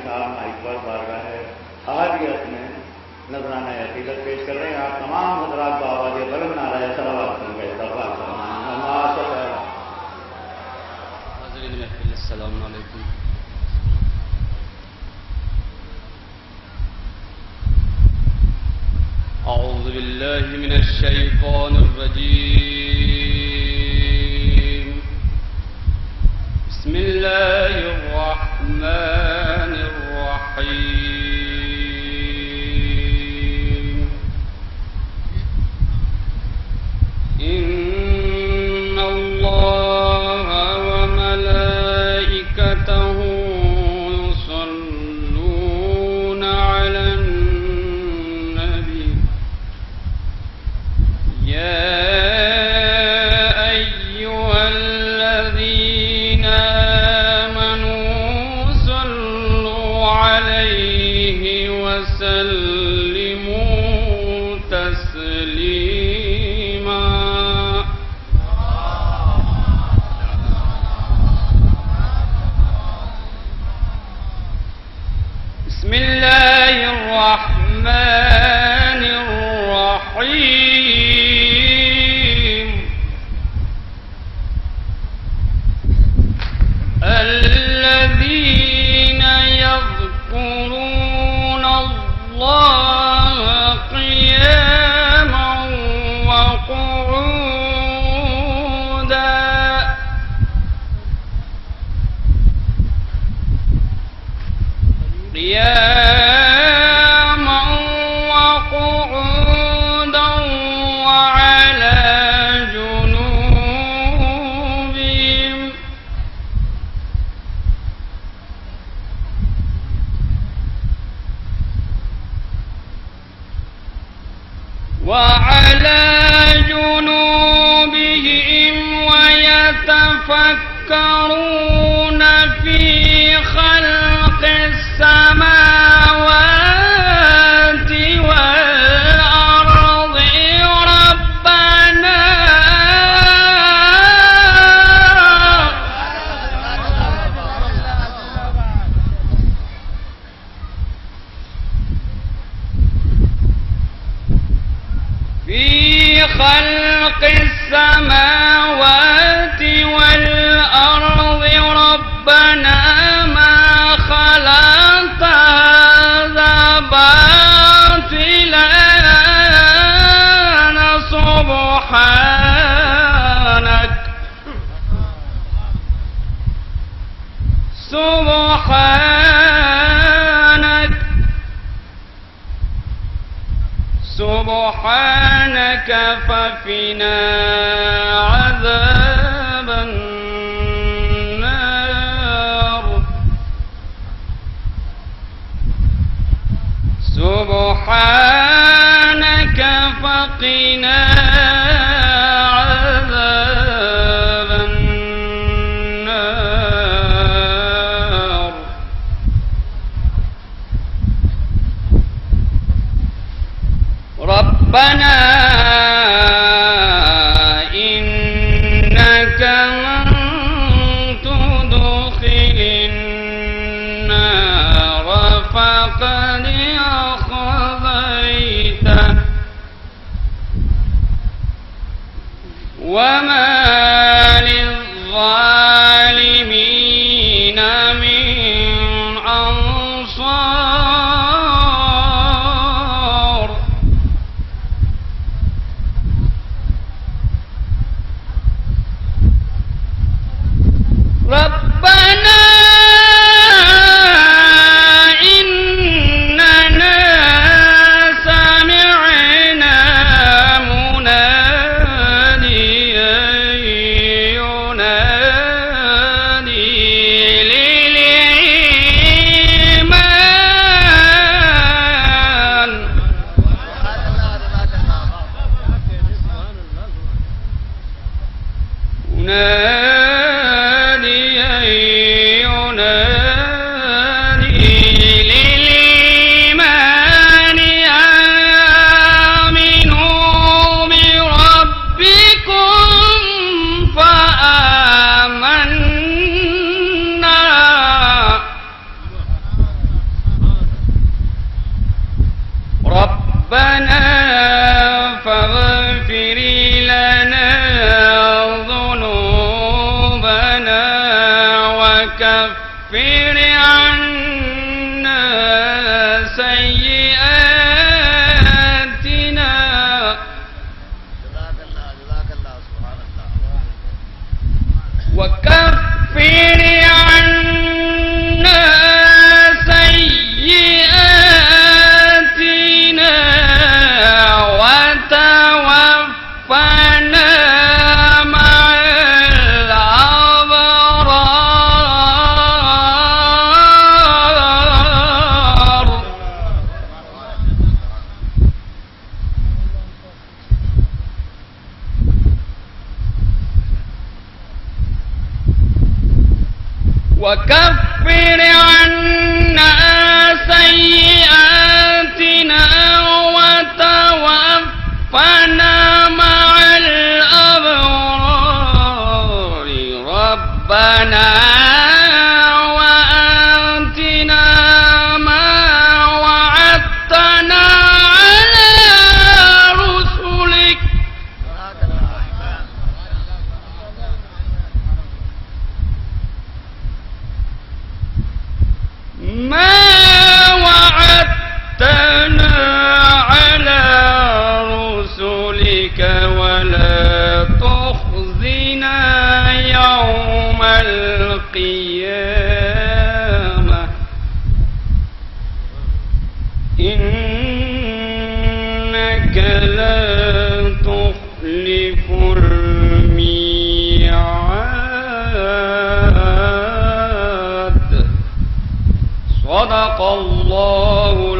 साहब माइक पर बारगाह है हादियत में नजराना अकीदत पेश कर रहे हैं। आप तमाम हजरात बाबा के बलंद नाराए सलावत सुनकर इस्तक़बाल फरमाएं। हाज़रीन महफ़िल, अस्सलामु अलैकुम। अऊज़ु बिल्लाहि मिनश शैतानिर रजीम। बिस्मिल्लाहिर रहमानिर रहीम। इन्नल्लाहा व मलाइकतहु युसल्लूना अलन नबी या अय्युहल्लज़ीना आमनू सल्लू अलैहि वसल्लिमू तस्लीमा। बिस्मिल्लाहिर रहमानिर रहीम। الذين يذكرون الله قياما وقعودا وقعودا وعلى جنوبهم ويتفكرون في خلق السماوات والأرض ربنا في خلق السماوات والأرض ربنا ما خلقت هذا باطلا سبحانك فقنا عذاب النار. سبحانك فقنا عذاب النار. ربنا إنك من تدخل النار فقد أخذيته وما للظالمين من أنصار. ربنا إننا سمعنا مناديا ينادي للإيمان وكفر عنا سيئاتنا وكفر عنا سيئاتنا وتوفنا مع الأبرار وكفر عنا سيئاتنا وتوفنا مع الأبرار ربنا وآتنا ما وعدتنا على رسلك ما وعدتنا على رسلك ولا تخزنا يوم القيامة إنك لا تخلف الميعاد صدق الله